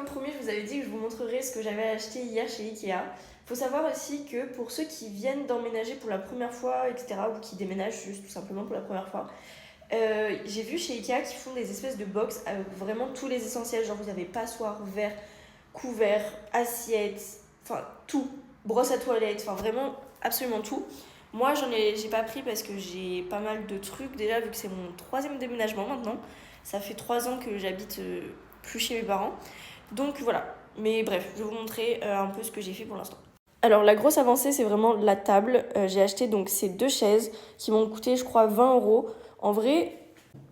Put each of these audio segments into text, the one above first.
comme promis, je vous avais dit que je vous montrerai ce que j'avais acheté hier chez Ikea. Faut savoir aussi que pour ceux qui viennent d'emménager pour la première fois, etc., ou qui déménagent juste tout simplement pour la première fois, j'ai vu chez Ikea qu'ils font des espèces de box avec vraiment tous les essentiels. Genre vous avez passoire, verre, couvert, assiette, enfin tout, brosse à toilette, enfin vraiment absolument tout. Moi j'ai pas pris parce que j'ai pas mal de trucs déjà vu que c'est mon troisième déménagement maintenant. Ça fait 3 ans que j'habite plus chez mes parents. Donc voilà. Mais bref, je vais vous montrer un peu ce que j'ai fait pour l'instant. Alors la grosse avancée c'est vraiment la table. J'ai acheté donc ces 2 chaises qui m'ont coûté je crois 20 €. En vrai,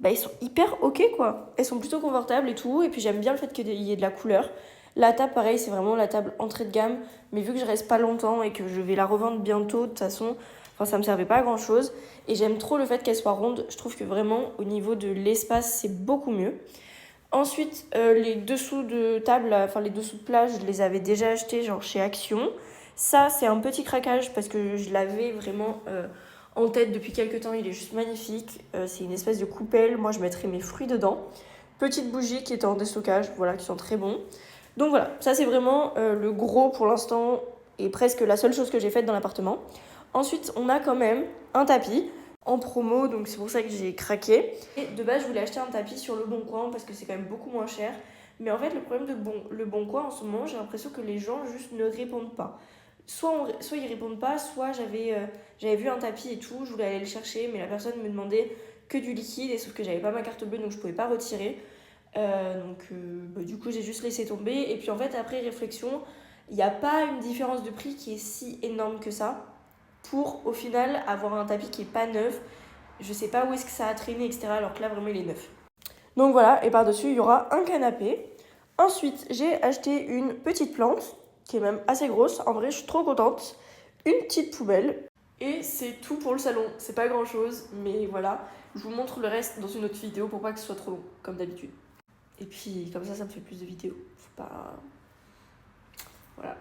bah, ils sont hyper ok quoi. Elles sont plutôt confortables et tout. Et puis j'aime bien le fait qu'il y ait de la couleur. La table pareil c'est vraiment la table entrée de gamme. Mais vu que je reste pas longtemps et que je vais la revendre bientôt de toute façon, enfin ça me servait pas à grand chose. Et j'aime trop le fait qu'elle soit ronde. Je trouve que vraiment au niveau de l'espace c'est beaucoup mieux. Ensuite, les dessous de table, enfin les dessous de plat, je les avais déjà achetés genre chez Action. Ça, c'est un petit craquage parce que je l'avais vraiment en tête depuis quelques temps. Il est juste magnifique. C'est une espèce de coupelle. Moi, je mettrais mes fruits dedans. Petite bougie qui est en déstockage, voilà, qui sont très bons. Donc voilà, ça c'est vraiment le gros pour l'instant et presque la seule chose que j'ai faite dans l'appartement. Ensuite, on a quand même un tapis en promo, donc c'est pour ça que j'ai craqué. Et de base, je voulais acheter un tapis sur Le Bon Coin parce que c'est quand même beaucoup moins cher. Mais en fait, le problème de Le Bon Coin en ce moment, j'ai l'impression que les gens juste ne répondent pas. Soit ils répondent pas, soit j'avais vu un tapis et tout, je voulais aller le chercher, mais la personne me demandait que du liquide, et sauf que j'avais pas ma carte bleue, donc je pouvais pas retirer. Du coup, j'ai juste laissé tomber. Et puis en fait, après réflexion, il n'y a pas une différence de prix qui est si énorme que ça pour au final avoir un tapis qui est pas neuf. Je sais pas où est-ce que ça a traîné, etc. Alors que là, vraiment, il est neuf. Donc voilà, et par-dessus, il y aura un canapé. Ensuite, j'ai acheté une petite plante, qui est même assez grosse. En vrai, je suis trop contente. Une petite poubelle. Et c'est tout pour le salon. C'est pas grand-chose, mais voilà. Je vous montre le reste dans une autre vidéo pour pas que ce soit trop long, comme d'habitude. Et puis, comme ça me fait plus de vidéos. Faut pas... Voilà.